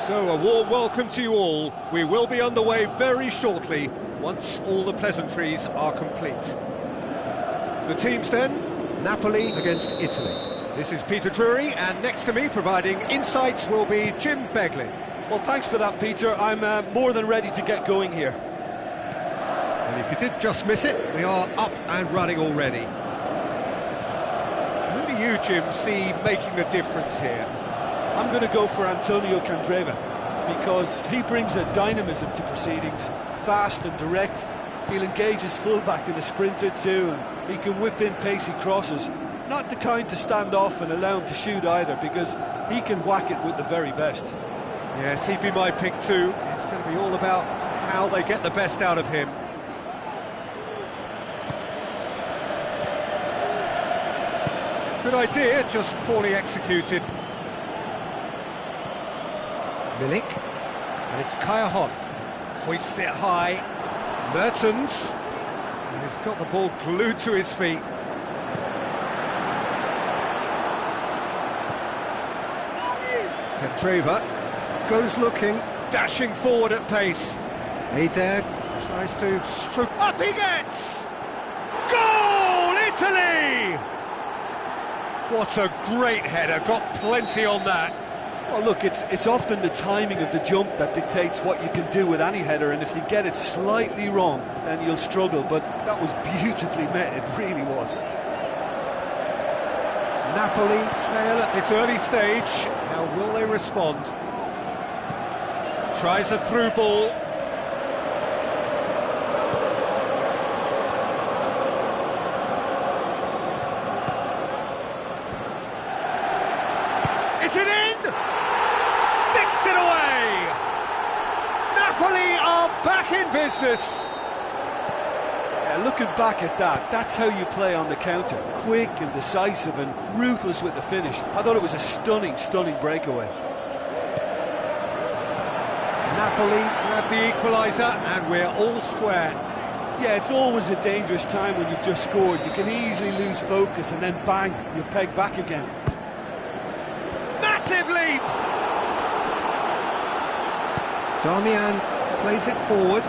So, a warm welcome to you all. We will be underway very shortly, once all the pleasantries are complete. The teams then, Napoli against Italy. This is Peter Drury, and next to me, providing insights, will be Jim Beglin. Well, thanks for that, Peter. I'm more than ready to get going here. And if you did just miss it, we are up and running already. Who do you, Jim, see making the difference here? I'm going to go for Antonio Candreva, because he brings a dynamism to proceedings, fast and direct. He'll engage his fullback in a sprint or two, and he can whip in pacey crosses. Not the kind to stand off and allow him to shoot either, because he can whack it with the very best. Yes, he'd be my pick too. It's going to be all about how they get the best out of him. Good idea, just poorly executed. Milik, and it's Kaya hoists it high. Mertens, he's got the ball glued to his feet. Candreva goes looking, dashing forward at pace. Eder tries to stroke, up he gets! Goal, Italy! What a great header, got plenty on that. Well, look, it's often the timing of the jump that dictates what you can do with any header, and if you get it slightly wrong, then you'll struggle, but that was beautifully met, it really was. Napoli trail at this early stage. How will they respond? Tries a through ball. Is it in? Sticks it away! Napoli are back in business. Yeah, looking back at that, that's how you play on the counter. Quick and decisive and ruthless with the finish. I thought it was a stunning, stunning breakaway. Napoli grab the equaliser and we're all square. Yeah, it's always a dangerous time when you've just scored. You can easily lose focus and then bang, you're pegged back again. Massive leap! Darmian plays it forward.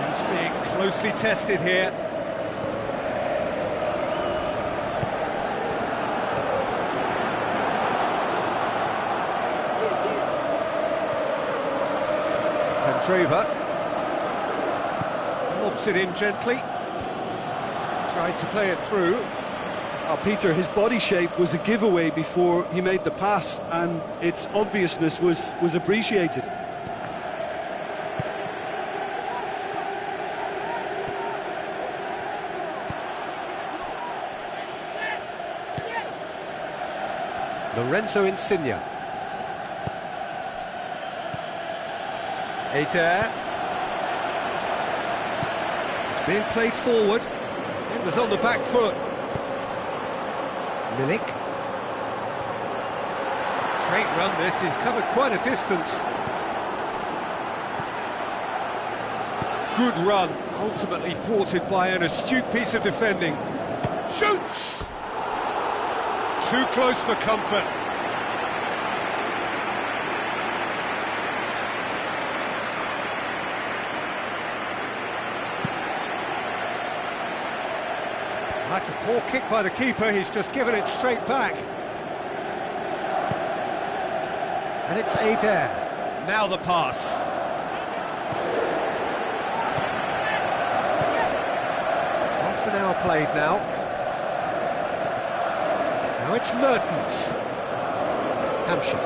He's being closely tested here. Candreva lobs it in gently. Tried to play it through. Oh, Peter, his body shape was a giveaway before he made the pass, and its obviousness was appreciated. Lorenzo Insigne. Eder. It's being played forward. Defenders on the back foot. Milik. Straight run this, he's covered quite a distance. Good run, ultimately thwarted by an astute piece of defending. Shoots! Too close for comfort. That's a poor kick by the keeper, he's just given it straight back. And it's Eder. Now the pass. Half an hour played now. Now it's Mertens. Hamsik.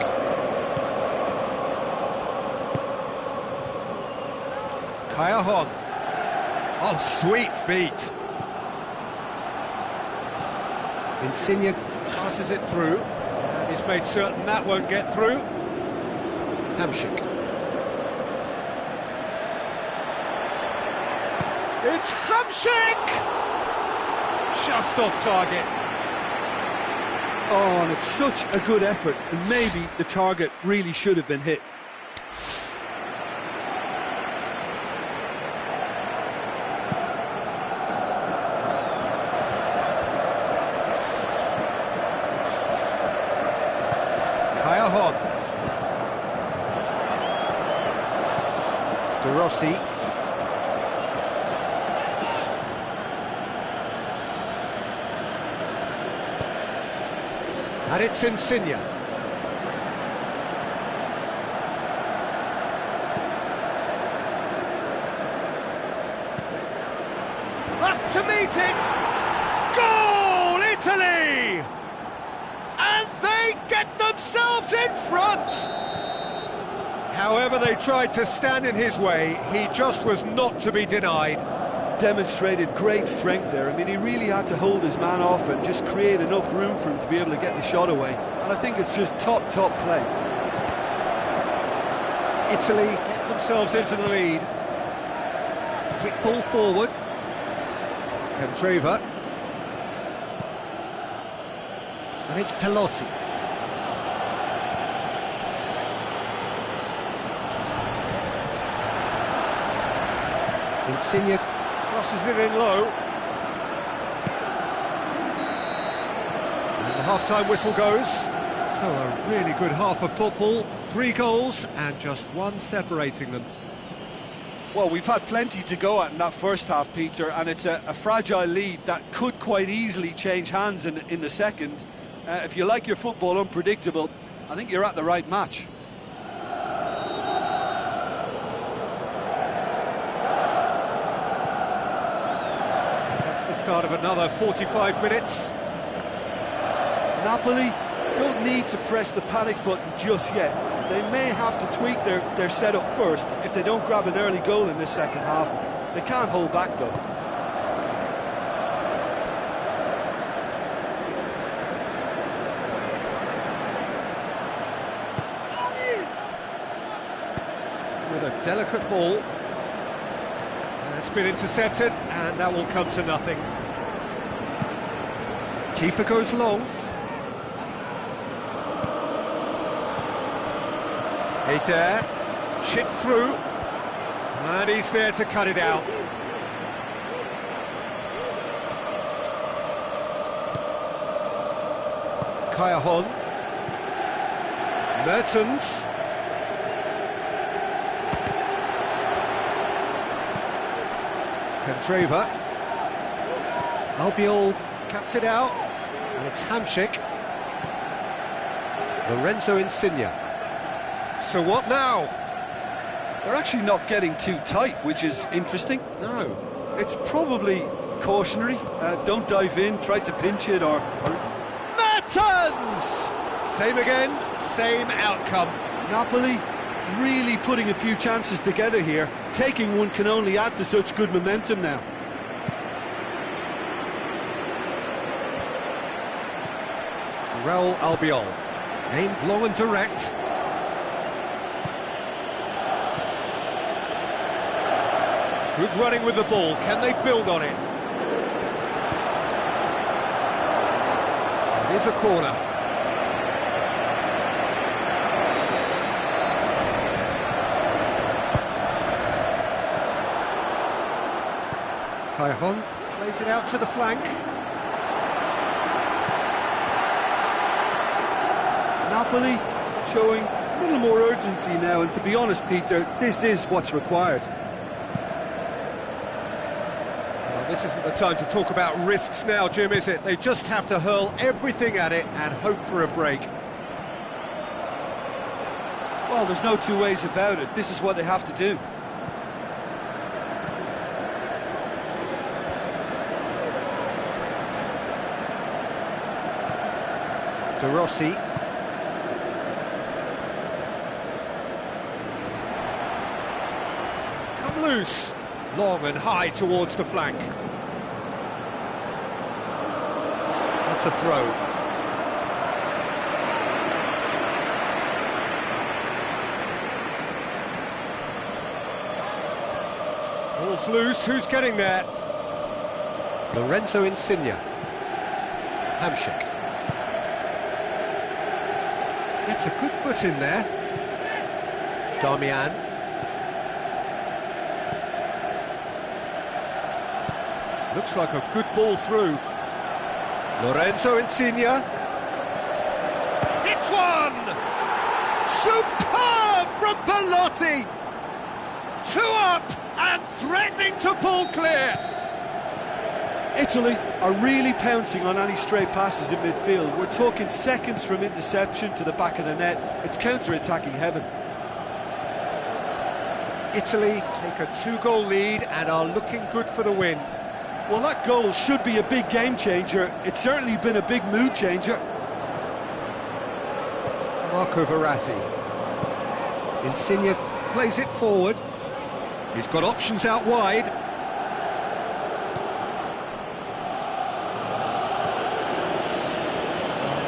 Kaya Oh, sweet feet. Insigne passes it through, and he's made certain that won't get through. Hamsik. It's Hamsik! Just off target. Oh, and it's such a good effort, and maybe the target really should have been hit. De Rossi. And it's NSYR. Up to meet it! Goal, Italy! And they get themselves in front! However they tried to stand in his way, he just was not to be denied. Demonstrated great strength there. I mean, he really had to hold his man off and just create enough room for him to be able to get the shot away. And I think it's just top play. Italy get themselves into the lead. Quick ball forward. Candreva. And it's Pelotti. NSYR crosses it in low. And the half-time whistle goes. So a really good half of football. 3 goals and just 1 separating them. Well, we've had plenty to go at in that first half, Peter, and it's a fragile lead that could quite easily change hands in the second. If you like your football unpredictable, I think you're at the right match. That's the start of another 45 minutes. Napoli don't need to press the panic button just yet. They may have to tweak their setup first if they don't grab an early goal in this second half. They can't hold back, though. With a delicate ball. It's been intercepted, and that will come to nothing. Keeper goes long. Eder, chipped through, and he's there to cut it out. Kayahon. Mertens. Candreva. Albiol cuts it out, and it's Hamšík. Lorenzo Insigne. So what now? They're actually not getting too tight, which is interesting. No. It's probably cautionary. Don't dive in, try to pinch it or... Mertens! Same again, same outcome. Napoli really putting a few chances together here. Taking one can only add to such good momentum now. Raul Albiol, aimed long and direct. Good running with the ball, can they build on it? It is a corner. Kayahon plays it out to the flank. Napoli showing a little more urgency now, and to be honest, Peter, this is what's required. Well, this isn't the time to talk about risks now, Jim, is it? They just have to hurl everything at it and hope for a break. Well, there's no two ways about it. This is what they have to do. De Rossi. It's come loose. Long and high towards the flank. That's a throw. Ball's loose, who's getting there? Lorenzo Insigne. Hamšík. Gets a good foot in there. Damian. Looks like a good ball through. Lorenzo Insigne. It's one! Superb from Pelotti! Two up and threatening to pull clear. Italy are really pouncing on any stray passes in midfield. We're talking seconds from interception to the back of the net. It's counter-attacking heaven. Italy take a 2-goal lead and are looking good for the win. Well, that goal should be a big game changer. It's certainly been a big mood changer. Marco Verratti. Insigne plays it forward. He's got options out wide.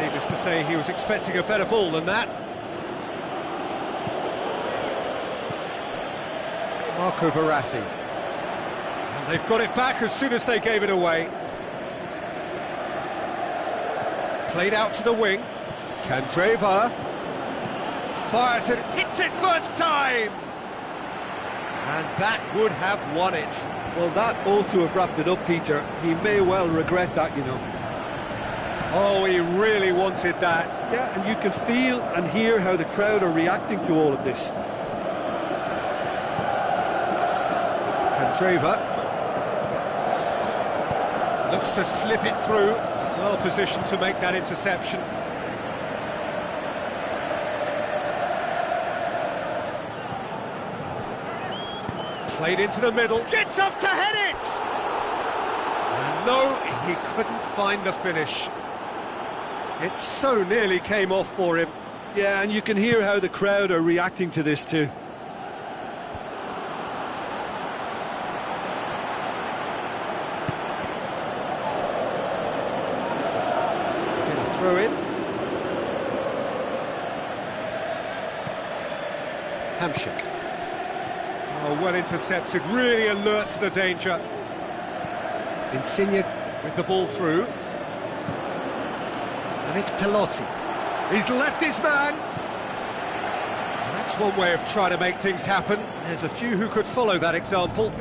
Needless to say, he was expecting a better ball than that. Marco Verratti. And they've got it back as soon as they gave it away. Played out to the wing. Candreva fires it, hits it first time! And that would have won it. Well, that ought to have wrapped it up, Peter. He may well regret that, you know. Oh, he really wanted that. Yeah, and you can feel and hear how the crowd are reacting to all of this. Candreva looks to slip it through. Well positioned to make that interception. Played into the middle, gets up to head it! And no, he couldn't find the finish. It so nearly came off for him. Yeah, and you can hear how the crowd are reacting to this too. Get a throw in. Hamshik. Oh, well intercepted, really alert to the danger. Insigne with the ball through. And it's Pelotti. He's left his man. That's one way of trying to make things happen. There's a few who could follow that example.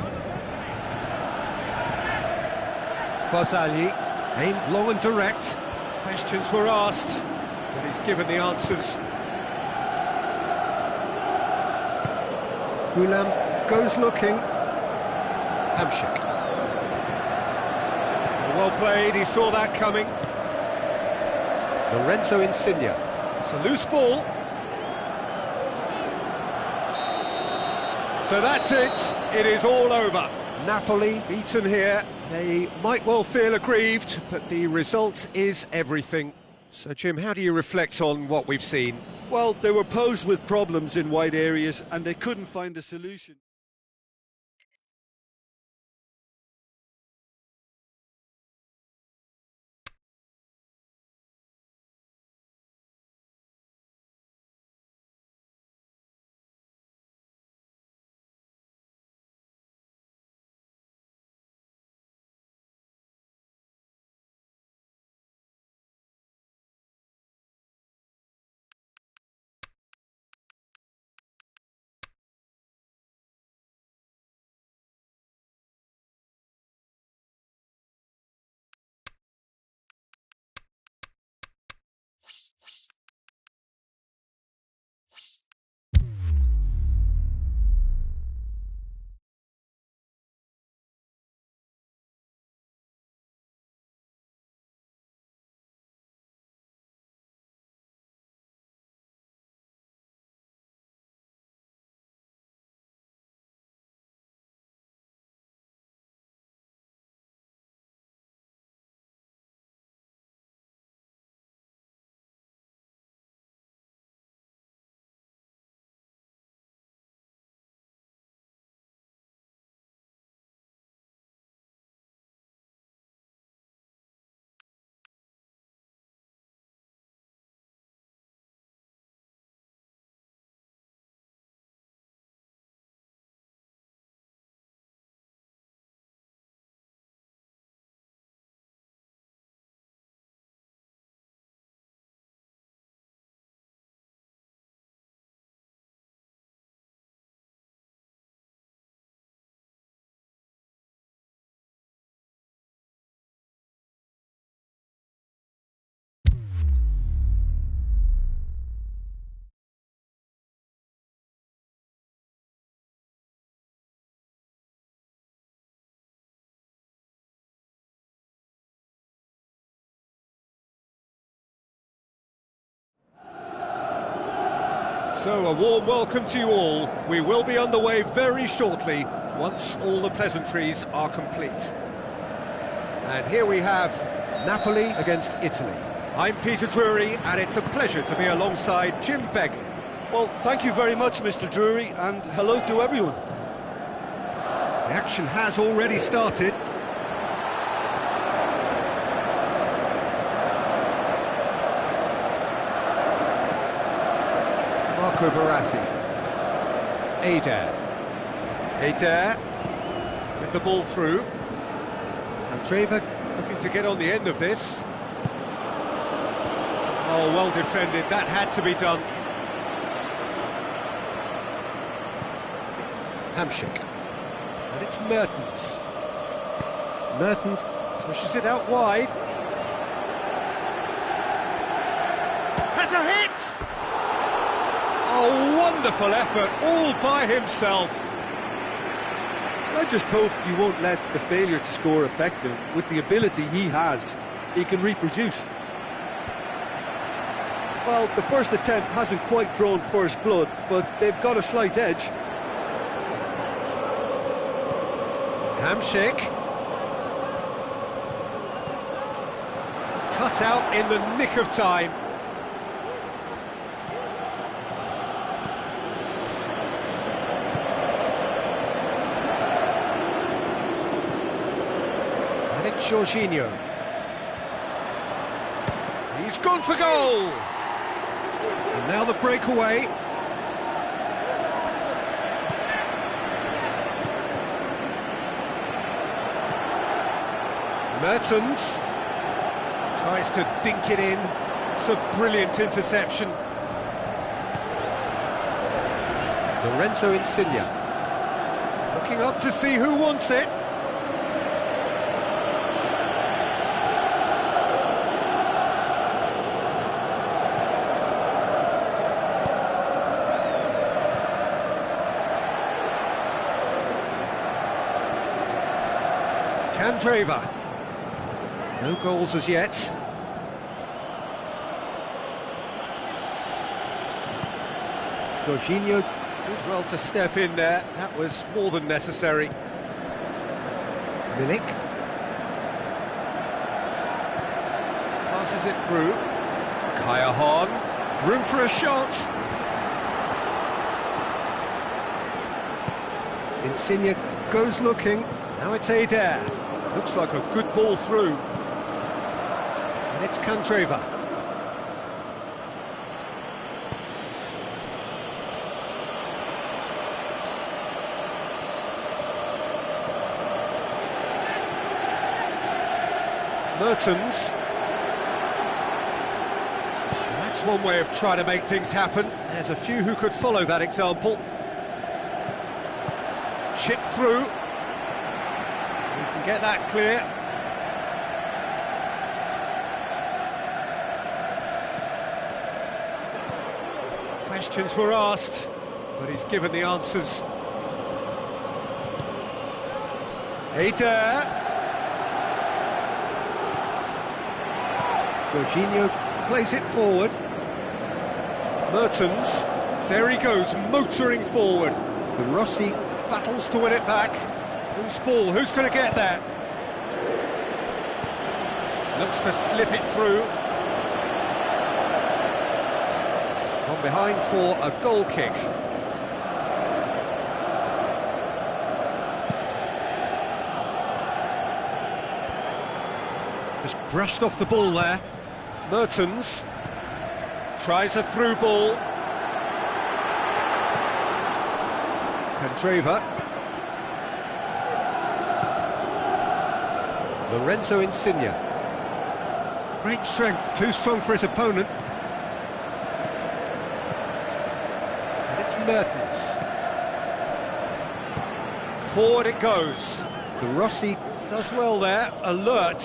Barzagli aimed long and direct. Questions were asked, but he's given the answers. Gulam goes looking. Hamshik. Well played, he saw that coming. Lorenzo Insigne. It's a loose ball. So that's it. It is all over. Napoli beaten here. They might well feel aggrieved, but the result is everything. So, Jim, how do you reflect on what we've seen? Well, they were posed with problems in wide areas and they couldn't find a solution. So, a warm welcome to you all. We will be underway very shortly, once all the pleasantries are complete. And here we have Napoli against Italy. I'm Peter Drury, and it's a pleasure to be alongside Jim Begley. Well, thank you very much, Mr. Drury, and hello to everyone. The action has already started. Marco Verratti. Adair with the ball through. Candreva looking to get on the end of this. Oh, well defended, that had to be done. Hamsik. And it's Mertens. Mertens pushes it out wide. Has a hit! Oh, wonderful effort, all by himself. I just hope you won't let the failure to score affect him. With the ability he has, he can reproduce. Well, the first attempt hasn't quite drawn first blood, but they've got a slight edge. Hamsik. Cut out in the nick of time. And it's Jorginho. He's gone for goal! And now the breakaway. Mertens tries to dink it in. It's a brilliant interception. Lorenzo Insigne looking up to see who wants it. Candreva. No goals as yet. Jorginho did well to step in there. That was more than necessary. Milik. Passes it through. Kaya Hahn. Room for a shot. Insigne goes looking. Now it's Adair. Looks like a good ball through. And it's Candreva. Mertens. That's one way of trying to make things happen. There's a few who could follow that example. Chip through. You can get that clear. Questions were asked, but he's given the answers. Adair. Jorginho plays it forward. Mertens, there he goes, motoring forward. The Rossi battles to win it back. Whose ball? Who's going to get that? Looks to slip it through. On behind for a goal kick. Just brushed off the ball there. Mertens tries a through ball. Candreva. Lorenzo Insigne. Great strength, too strong for his opponent. And it's Mertens. Forward it goes. The Rossi does well there, alert.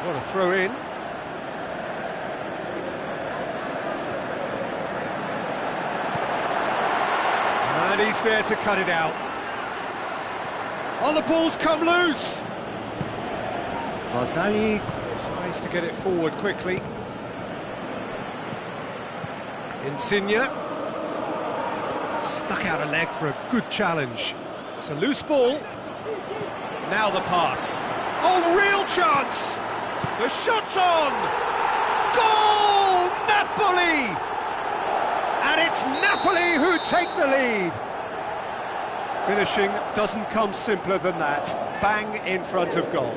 What a throw in. And he's there to cut it out. Oh, the ball's come loose! Barzagli tries to get it forward quickly. Insigne. Stuck out a leg for a good challenge. It's a loose ball. Now the pass. Oh, real chance! The shot's on! Goal! Napoli! And it's Napoli who take the lead. Finishing doesn't come simpler than that. Bang in front of goal.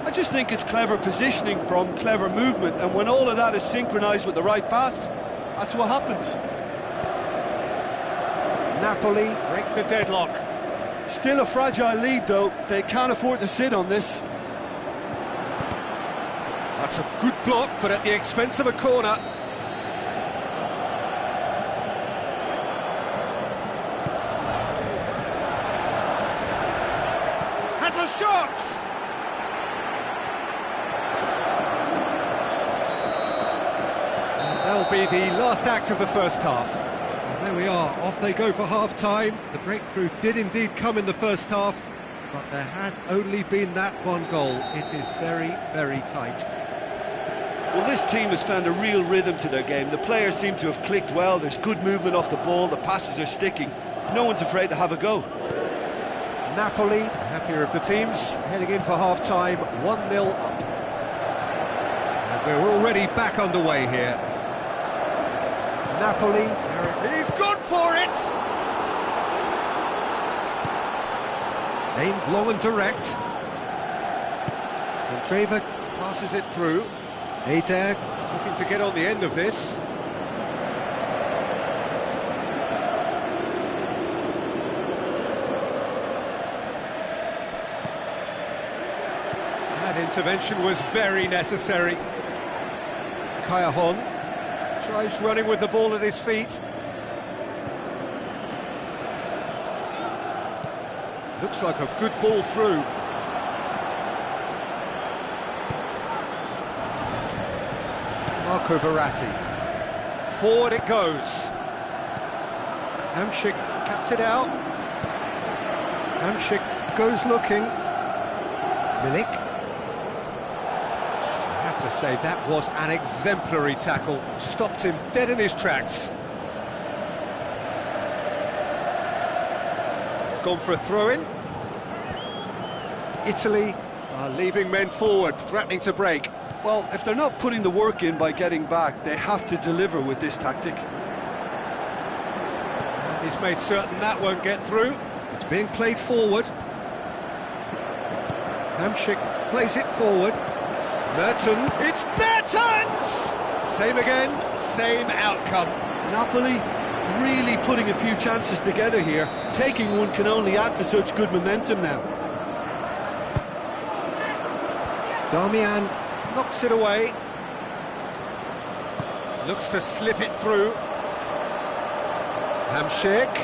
I just think it's clever positioning from clever movement, and when all of that is synchronised with the right pass, that's what happens. Napoli break the deadlock. Still a fragile lead, though. They can't afford to sit on this. That's a good block, but at the expense of a corner. Has a shot! And that'll be the last act of the first half. And there we are, off they go for half-time. The breakthrough did indeed come in the first half, but there has only been that one goal. It is very, very tight. Well, this team has found a real rhythm to their game. The players seem to have clicked well. There's good movement off the ball. The passes are sticking. No one's afraid to have a go. Napoli, the happier of the teams, heading in for half-time, 1-0 up. And we're already back underway here. Napoli, he's gone for it! Aimed long and direct. Candreva passes it through. Adair looking to get on the end of this. That intervention was very necessary. Callejon tries running with the ball at his feet. Looks like a good ball through. Marco Verratti. Forward it goes. Hamšík cuts it out. Hamšík goes looking. Milik. I have to say, that was an exemplary tackle. Stopped him dead in his tracks. It's gone for a throw-in. Italy are leaving men forward, threatening to break. Well, if they're not putting the work in by getting back, they have to deliver with this tactic. And he's made certain that won't get through. It's being played forward. Hamšík plays it forward. Mertens, it's Mertens! Same again, same outcome. Napoli really putting a few chances together here. Taking one can only add to such good momentum now. Darmian knocks it away. Looks to slip it through. Hamšík.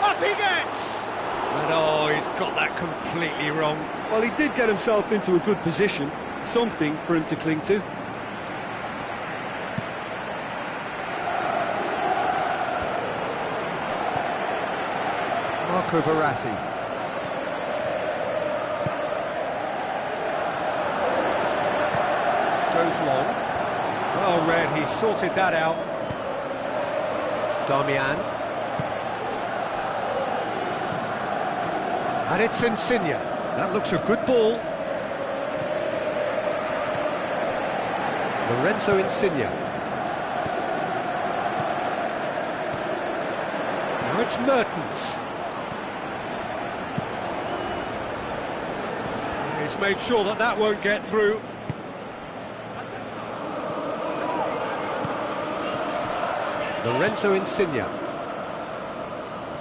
Up he gets! And oh, he's got that completely wrong. Well, he did get himself into a good position. Something for him to cling to. Marco Verratti. Goes long. Well read, he sorted that out. Darmian. And it's Insigne. That looks a good ball. Lorenzo Insigne. Now it's Mertens. He's made sure that that won't get through. Lorenzo Insigne.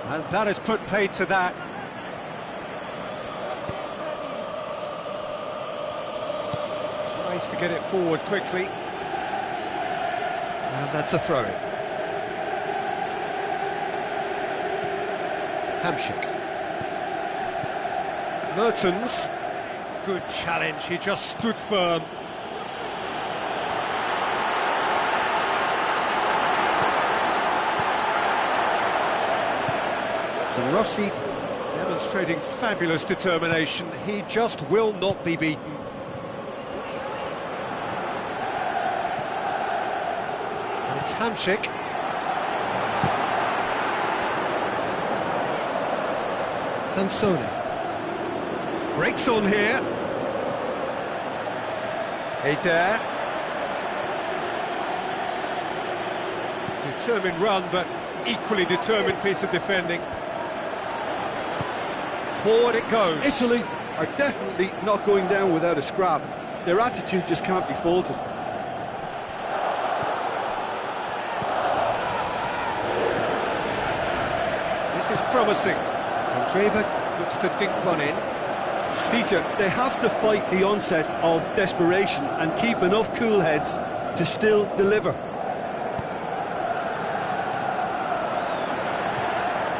And that has put paid to that. Tries to get it forward quickly. And that's a throw-in. Hamšík. Mertens. Good challenge, he just stood firm. Rossi demonstrating fabulous determination. He just will not be beaten. It's Hamsik. Sansone. Breaks on here. Adair. Determined run, but equally determined piece of defending. Forward it goes. Italy are definitely not going down without a scrap. Their attitude just can't be faulted. This is promising. Candreva looks to dink one in. Peter, they have to fight the onset of desperation and keep enough cool heads to still deliver.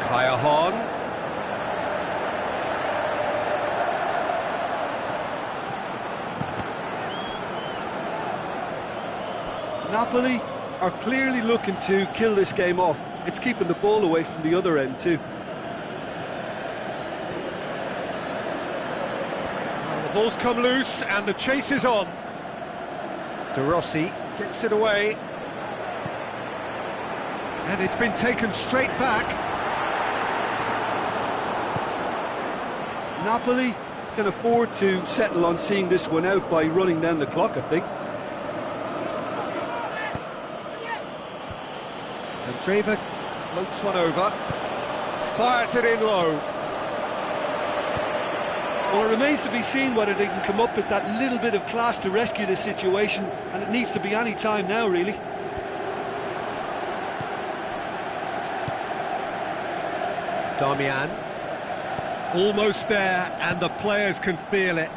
Kaya Hahn. Napoli are clearly looking to kill this game off. It's keeping the ball away from the other end too. Well, the ball's come loose and the chase is on. De Rossi gets it away. And it's been taken straight back. Napoli can afford to settle on seeing this one out by running down the clock, I think. Candreva floats one over, fires it in low. Well, it remains to be seen whether they can come up with that little bit of class to rescue this situation, and it needs to be any time now, really. Damian. Almost there, and the players can feel it.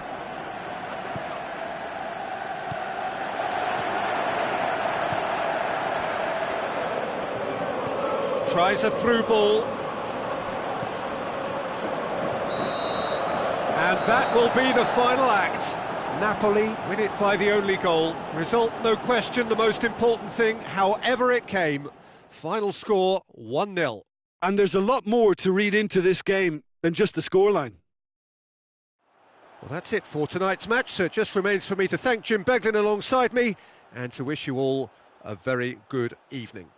Tries a through ball. And that will be the final act. Napoli win it by the only goal. Result, no question, the most important thing, however it came. Final score, 1-0. And there's a lot more to read into this game than just the scoreline. Well, that's it for tonight's match, so it just remains for me to thank Jim Beglin alongside me and to wish you all a very good evening.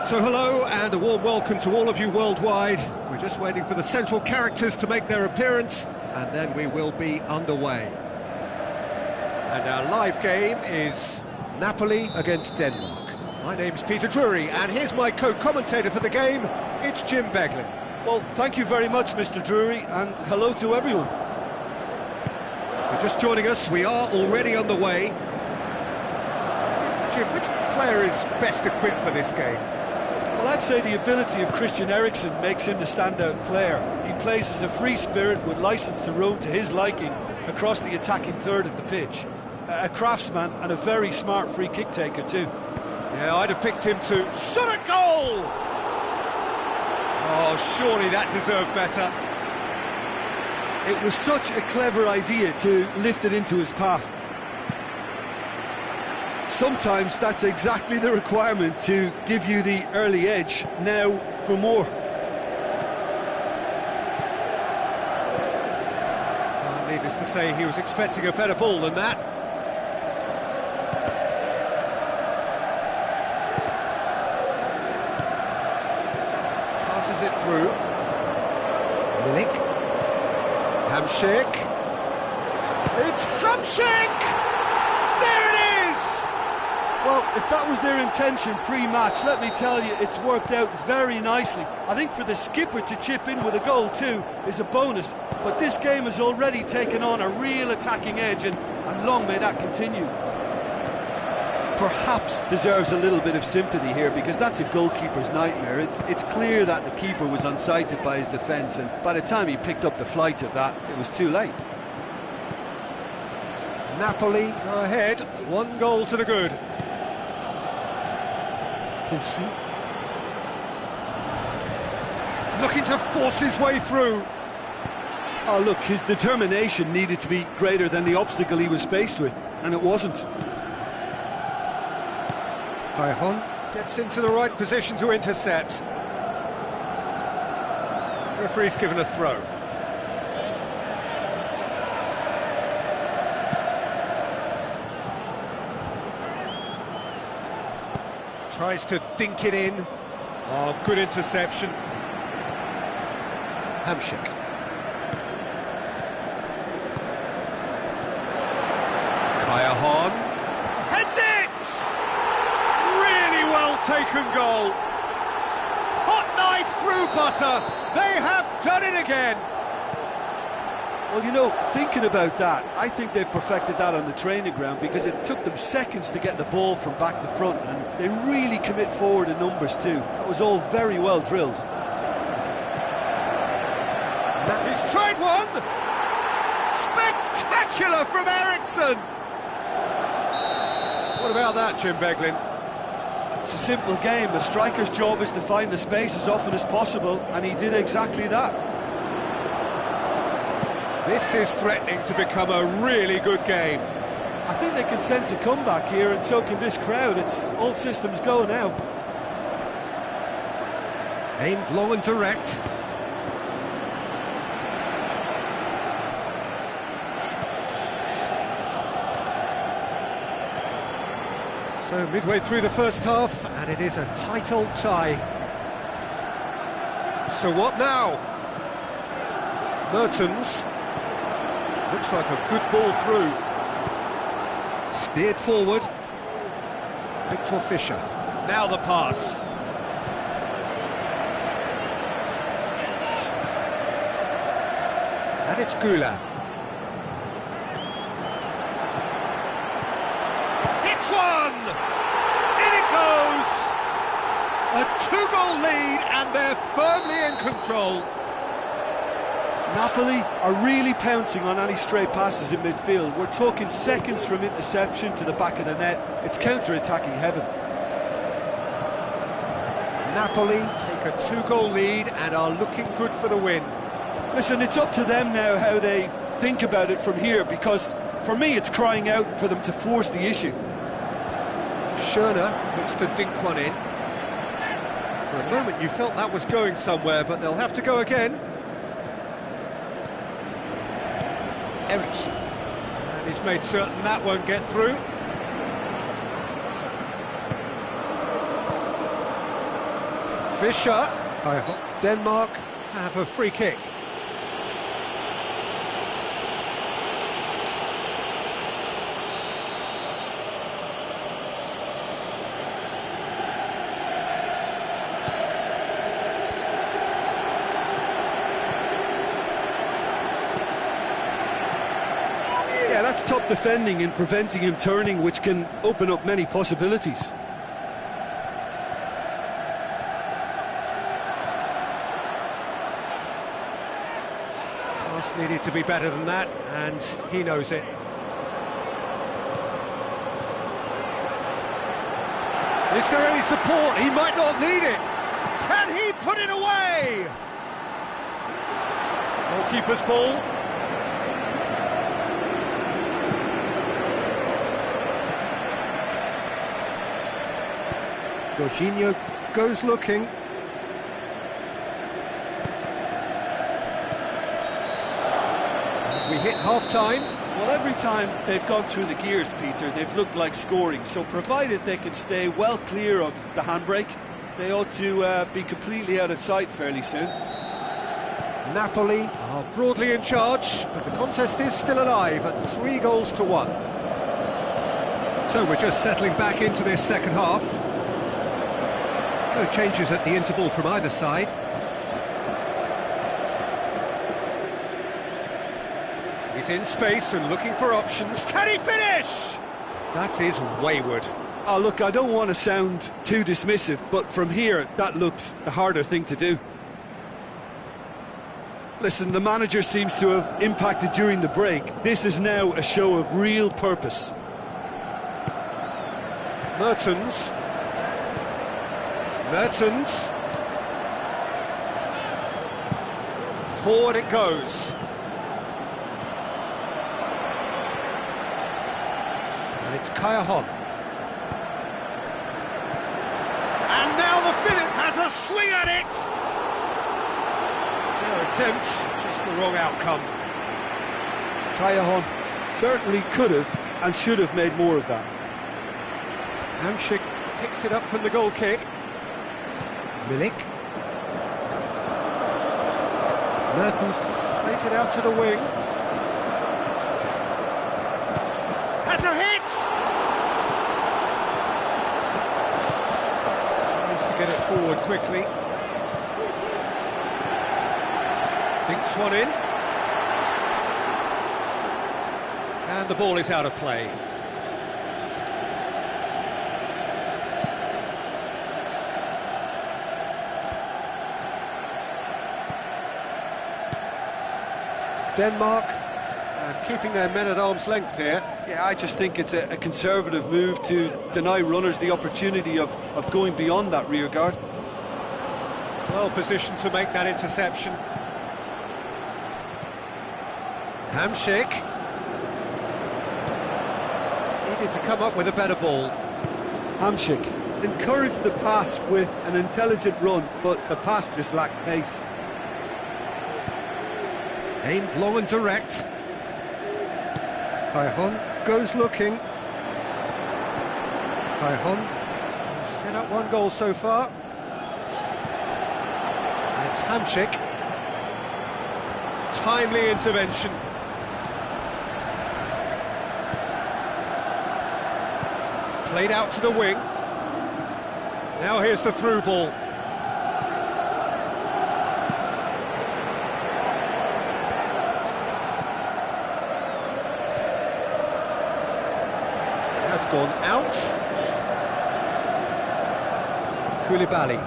So hello and a warm welcome to all of you worldwide. We're just waiting for the central characters to make their appearance and then we will be underway. And our live game is Napoli against Denmark. My name's Peter Drury and here's my co-commentator for the game, it's Jim Beglin. Well, thank you very much, Mr. Drury, and hello to everyone. If you're just joining us, we are already underway. Jim, which player is best equipped for this game? Well, I'd say the ability of Christian Eriksen makes him the standout player. He plays as a free spirit with licence to roam to his liking across the attacking third of the pitch. A craftsman and a very smart free kick taker too. Yeah, I'd have picked him to shot a goal! Oh, surely that deserved better. It was such a clever idea to lift it into his path. Sometimes that's exactly the requirement to give you the early edge. Now for more. Well, needless to say, he was expecting a better ball than that. Passes it through. Milik. Hamšík. It's Hamšík! There it is! Well, if that was their intention pre-match, let me tell you, it's worked out very nicely. I think for the skipper to chip in with a goal too is a bonus, but this game has already taken on a real attacking edge, and long may that continue. Perhaps deserves a little bit of sympathy here, because that's a goalkeeper's nightmare. It's clear that the keeper was unsighted by his defence, and by the time he picked up the flight of that, it was too late. Napoli go ahead, 1 goal to the good. Poulsen. Looking to force his way through. Oh look, his determination needed to be greater than the obstacle he was faced with, and it wasn't. Cajon gets into the right position to intercept. Referee's given a throw. Tries to dink it in. Oh, good interception. Hamšík. Cajon heads it! Really well taken goal. Hot knife through butter. They have done it again. Well, you know, thinking about that, I think they've perfected that on the training ground, because it took them seconds to get the ball from back to front, and they really commit forward in numbers too. That was all very well drilled. He's tried one! Spectacular from Eriksen! What about that, Jim Beglin? It's a simple game. A striker's job is to find the space as often as possible, and he did exactly that. This is threatening to become a really good game. I think they can sense a comeback here, and so can this crowd. It's all systems go now. Aimed long and direct. So midway through the first half, and it is a tight old tie. So what now? Mertens. Looks like a good ball through. Steered forward. Victor Fischer. Now the pass. And it's Gula. Hits one! In it goes! A 2-goal lead and they're firmly in control. Napoli are really pouncing on any stray passes in midfield. We're talking seconds from interception to the back of the net. It's counter-attacking heaven. Napoli take a 2-goal lead and are looking good for the win. Listen, it's up to them now how they think about it from here, because for me it's crying out for them to force the issue. Schöne looks to dink one in. For a moment you felt that was going somewhere, but they'll have to go again. Eriksen, and he's made certain that won't get through. Fischer. Denmark have a free kick. Yeah, that's top defending and preventing him turning, which can open up many possibilities. Pass needed to be better than that, and he knows it. Is there any support? He might not need it. Can he put it away? Goalkeeper's ball. Jorginho goes looking. And we hit half-time. Well, every time they've gone through the gears, Peter, they've looked like scoring. So provided they can stay well clear of the handbrake, they ought to be completely out of sight fairly soon. Napoli are broadly in charge, but the contest is still alive at 3-1. So we're just settling back into this second half. No changes at the interval from either side. He's in space and looking for options. Can he finish? That is wayward. Oh, look, I don't want to sound too dismissive, but from here, that looked the harder thing to do. Listen, the manager seems to have impacted during the break. This is now a show of real purpose. Mertens. Forward it goes. And it's Kaya. And now the Finland has a swing at it! Their attempt, just the wrong outcome. Kaya certainly could have and should have made more of that. Hamšík picks it up from the goal kick. Milik. Mertens plays it out to the wing. Has a hit! Tries to get it forward quickly. Dinks one in. And the ball is out of play. Denmark keeping their men at arm's length here. Yeah, I just think it's a conservative move to deny runners the opportunity of going beyond that rear guard. Well positioned to make that interception. Hamšík needed to come up with a better ball. Hamšík encouraged the pass with an intelligent run, but the pass just lacked pace. Aimed long and direct. Kaya goes looking. Kaya set up one goal so far. And it's Hamšík. Timely intervention. Played out to the wing. Now here's the through ball. Has gone out. Koulibaly.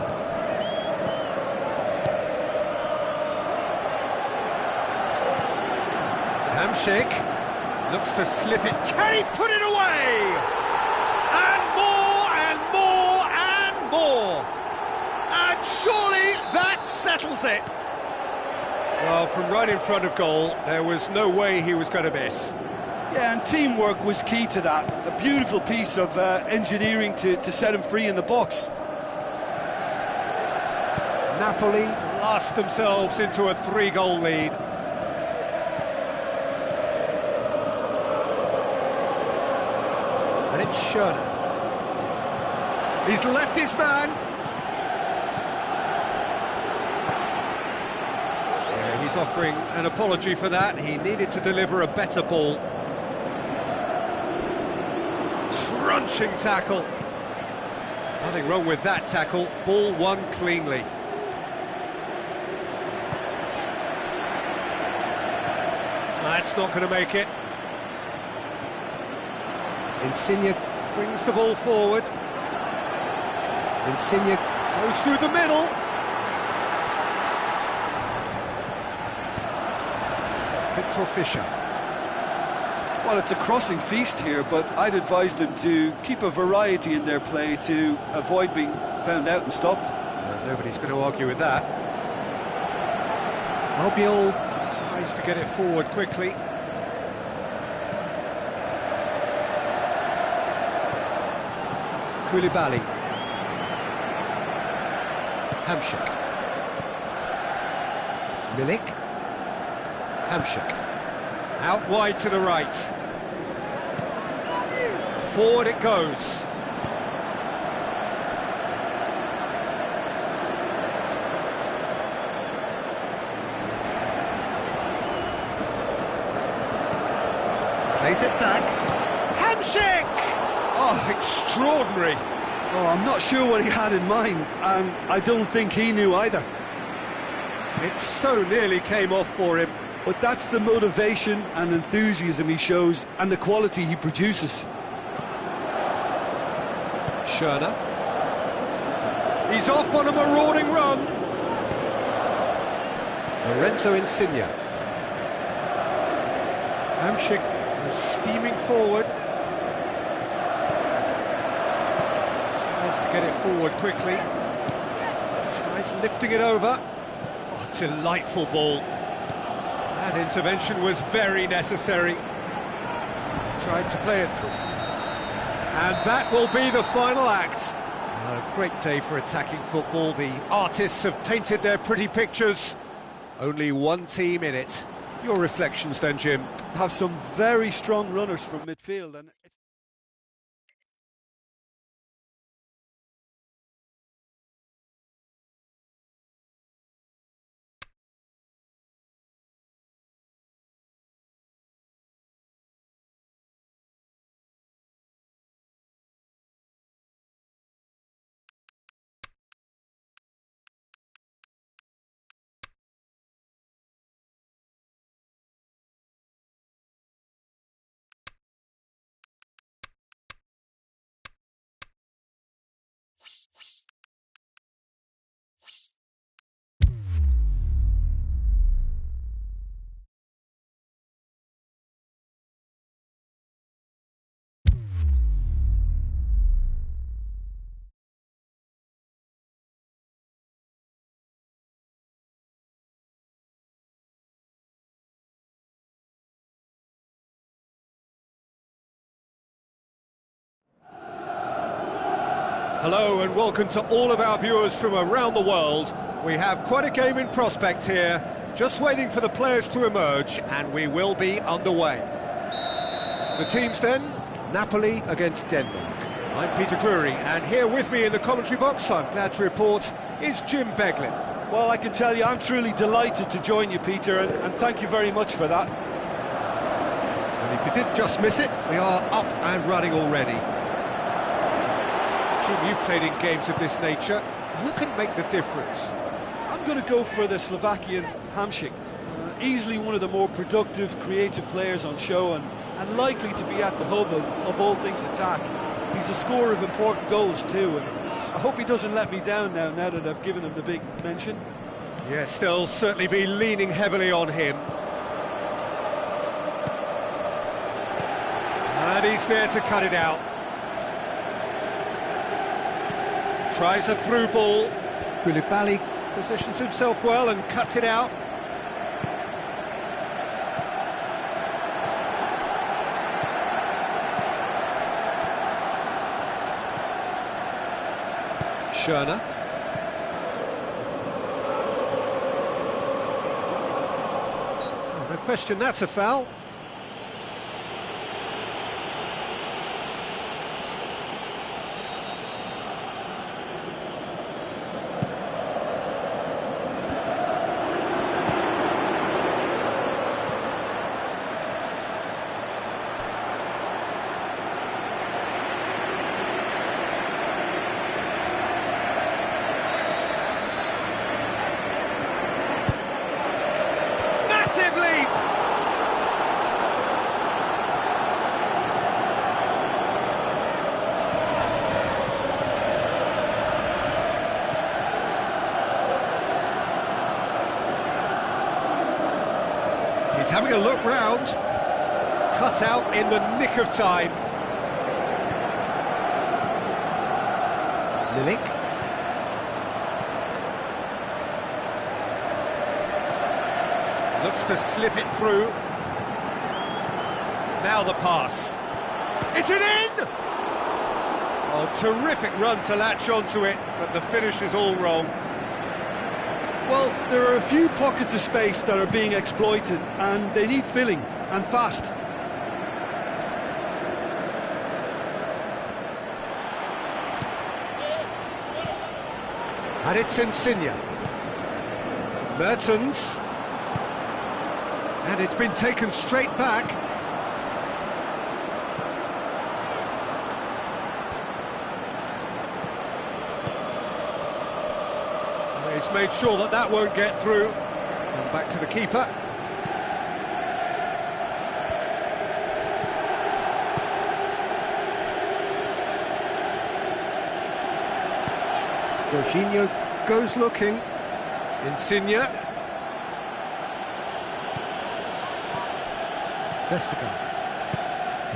Hamšík looks to slip it. Can he put it away? And more and more and more. And surely that settles it. Well, from right in front of goal, there was no way he was going to miss. Yeah, and teamwork was key to that. A beautiful piece of engineering to set him free in the box. Napoli blast themselves into a 3-goal lead. And it's Schöne. He's left his man. He's offering an apology for that. He needed to deliver a better ball. Crunching tackle. Nothing wrong with that tackle. Ball won cleanly. That's not going to make it. NSYR Brings the ball forward. NSYR Goes through the middle. Victor Fischer. Well, it's a crossing feast here, but I'd advise them to keep a variety in their play to avoid being found out and stopped. Nobody's going to argue with that. Albiol tries to get it forward quickly. Koulibaly. Hamsik. Milik. Hamsik. Out wide to the right. Forward it goes. Plays it back. Hamsik! Oh, extraordinary. Oh, I'm not sure what he had in mind, and I don't think he knew either. It so nearly came off for him. But that's the motivation and enthusiasm he shows, and the quality he produces. Schöner. He's off on a marauding run. Lorenzo Insigne. Hamsik was steaming forward. Tries to get it forward quickly. Tries lifting it over. Oh, delightful ball. That intervention was very necessary. Tried to play it through. And that will be the final act. A great day for attacking football. The artists have painted their pretty pictures. Only one team in it. Your reflections then, Jim? Have some very strong runners from midfield, and Hello and welcome to all of our viewers from around the world. We have quite a game in prospect here, just waiting for the players to emerge, and we will be underway. The teams then, Napoli against Denmark. I'm Peter Drury, and here with me in the commentary box, I'm glad to report, is Jim Beglin. well, I can tell you I'm truly delighted to join you, Peter, and thank you very much for that. And if you did just miss it, we are up and running already. Jim, you've played in games of this nature. Who can make the difference? I'm going to go for the Slovakian Hamsik. Easily one of the more productive, creative players on show, and likely to be at the hub of all things attack. He's a scorer of important goals too, and I hope he doesn't let me down now that I've given him the big mention. Yes, they'll certainly be leaning heavily on him. And he's there to cut it out. Tries a through ball. Koulibaly. Positions himself well and cuts it out. Schöner. Oh, no question, that's a foul. massive leap! He's having a look round. Cut out in the nick of time. Milik. Looks to slip it through. Now the pass. Is it in? Oh, terrific run to latch onto it, but the finish is all wrong. Well, there are a few pockets of space that are being exploited, and they need filling, and fast. And it's NSYR. Mertens. And it's been taken straight back. He's made sure that that won't get through. Come back to the keeper. Jorginho goes looking. NSYR. Vestergaard.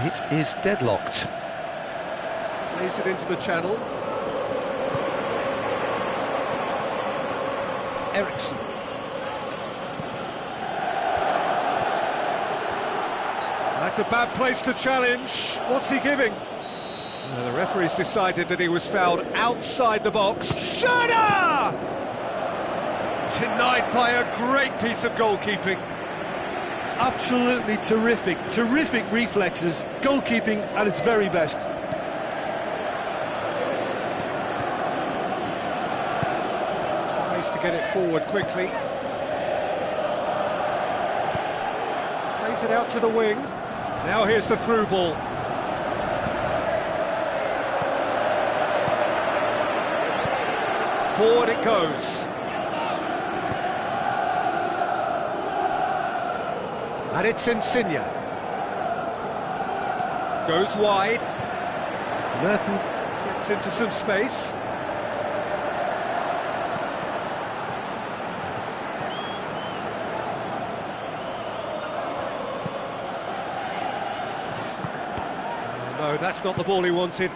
It is deadlocked. Plays it into the channel. Eriksson. That's a bad place to challenge. What's he giving? The referee's decided that he was fouled outside the box. Schöner! Denied by a great piece of goalkeeping. Absolutely terrific reflexes, goalkeeping at its very best. Tries to get it forward quickly. Plays it out to the wing. Now here's the through ball. Forward it goes. And it's NSYR. Goes wide. Mertens gets into some space. No, that's not the ball he wanted.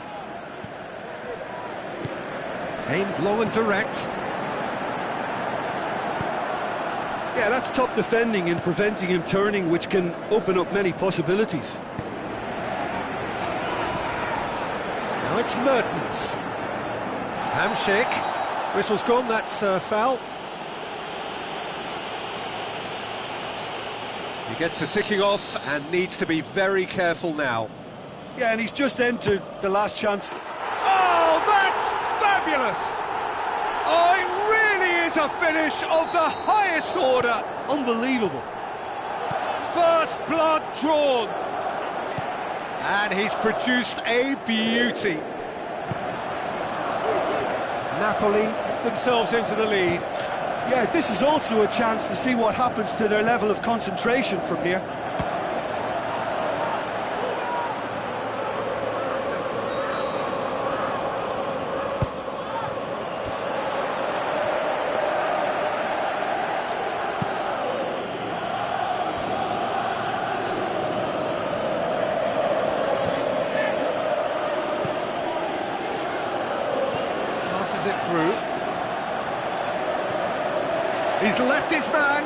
Aimed long and direct. Yeah, that's top defending and preventing him turning, which can open up many possibilities. Now it's Mertens. Hamsik. Whistle's gone, that's foul. He gets a ticking off and needs to be very careful now. Yeah, and he's just entered the last chance. Oh, that's fabulous! Oh, it really is a finish of the highest order. Unbelievable. First blood drawn. And he's produced a beauty. Napoli get themselves into the lead. Yeah, this is also a chance to see what happens to their level of concentration from here. Passes it through. He's left his man.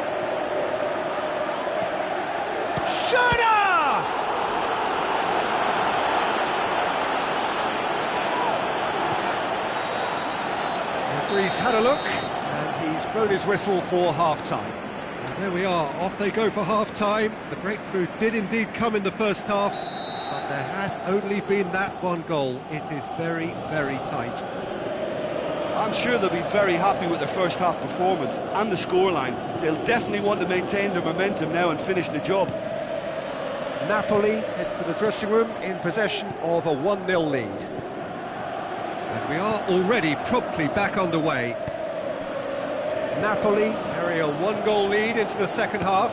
Schöner! Referee's had a look, and he's blown his whistle for half-time. There we are, off they go for half-time. The breakthrough did indeed come in the first half, but there has only been that one goal. It is very, very tight. I'm sure they'll be very happy with their first half performance and the scoreline. They'll definitely want to maintain their momentum now and finish the job. Napoli head for the dressing room in possession of a 1-0 lead. And we are already promptly back underway. Napoli carry a 1-goal lead into the second half.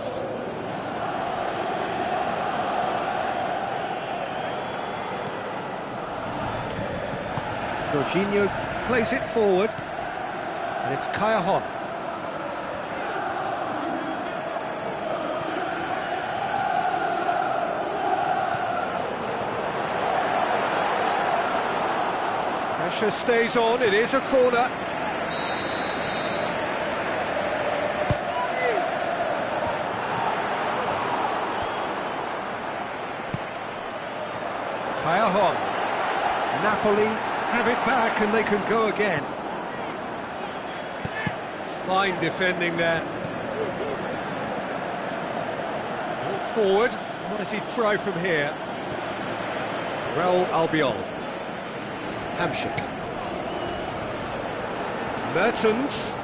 Jorginho plays it forward, and it's Kaya. Pressure stays on, it is a corner. Kaya. Napoli have it back and they can go again. Fine defending there. Brought forward. What does he try from here? Real Albiol. Hamsik. Mertens.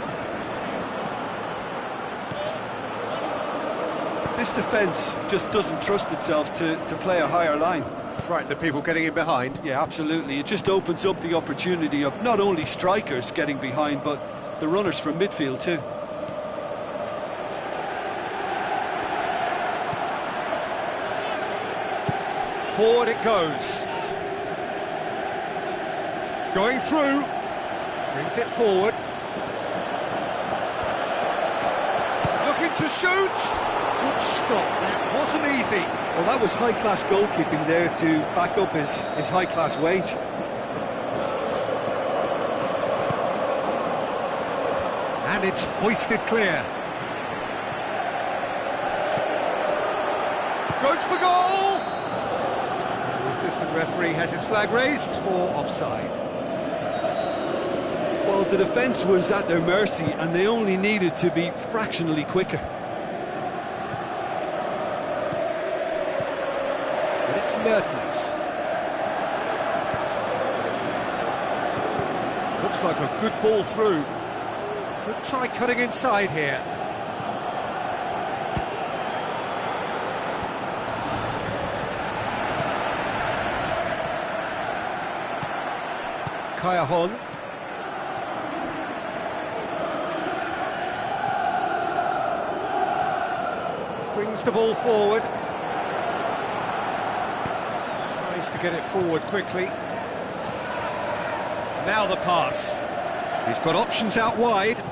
This defence just doesn't trust itself to play a higher line. Frightened of people getting in behind. Yeah, absolutely. It just opens up the opportunity of not only strikers getting behind, but the runners from midfield too. Forward it goes. Going through. Brings it forward. Looking to shoot. Good stop. That wasn't easy. Well, that was high-class goalkeeping there to back up his high-class wage. And it's hoisted clear. Goes for goal! And the assistant referee has his flag raised for offside. Well, the defence was at their mercy and they only needed to be fractionally quicker. And it's Mertens. Looks like a good ball through. Could try cutting inside here. Kaya. Brings the ball forward. Tries to get it forward quickly. Now the pass. He's got options out wide.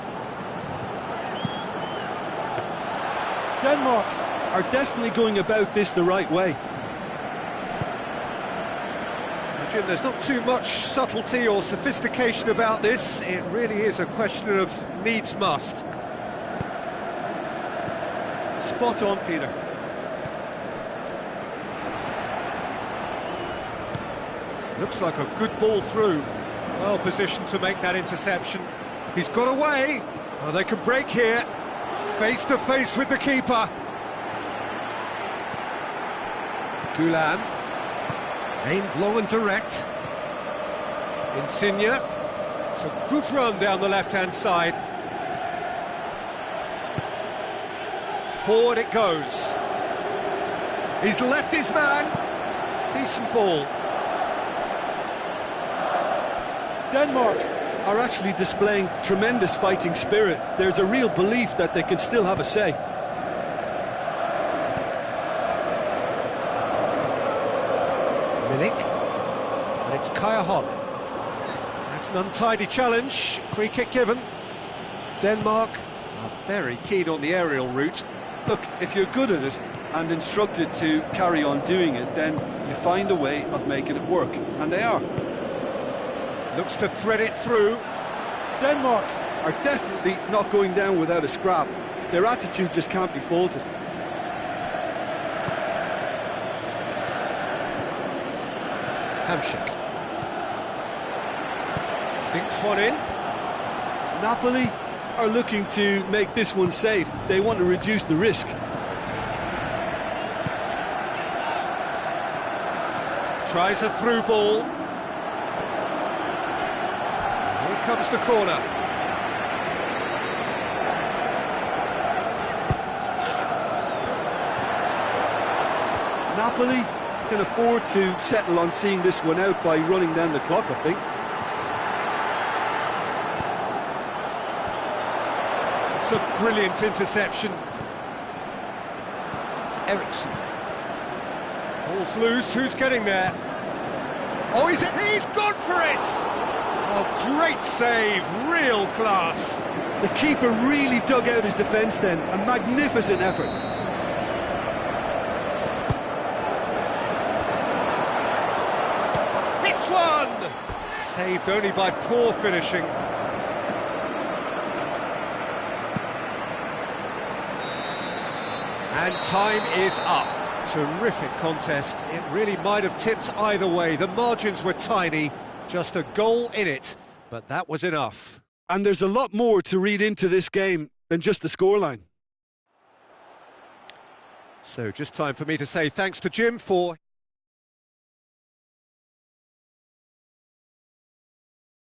Denmark are definitely going about this the right way. Jim, there's not too much subtlety or sophistication about this. It really is a question of needs must. Spot on, Peter. Looks like a good ball through. Well positioned to make that interception. He's got away. Oh, they can break here. Face to face with the keeper. Gulan. Aimed long and direct. Insigne. It's a good run down the left-hand side. Forward it goes. He's left his man. Decent ball. Denmark are actually displaying tremendous fighting spirit. There's a real belief that they can still have a say. Milik. And it's Kaya. That's an untidy challenge. Free kick given. Denmark are very keen on the aerial route. Look, if you're good at it and instructed to carry on doing it, then you find a way of making it work, and they are. Looks to thread it through. Denmark are definitely not going down without a scrap. Their attitude just can't be faulted. Hamsik. Dinks one in. Napoli are looking to make this one safe. They want to reduce the risk. Tries a through ball. Here comes the corner. Napoli can afford to settle on seeing this one out by running down the clock, I think. It's a brilliant interception. Eriksson. Ball's loose, who's getting there? Oh, he's gone for it! Oh, great save, real class. The keeper really dug out his defence then, a magnificent effort. Hits one! Saved only by poor finishing. And time is up. Terrific contest. It really might have tipped either way. The margins were tiny, just a goal in it, but that was enough. And there's a lot more to read into this game than just the scoreline. So just time for me to say thanks to Jim for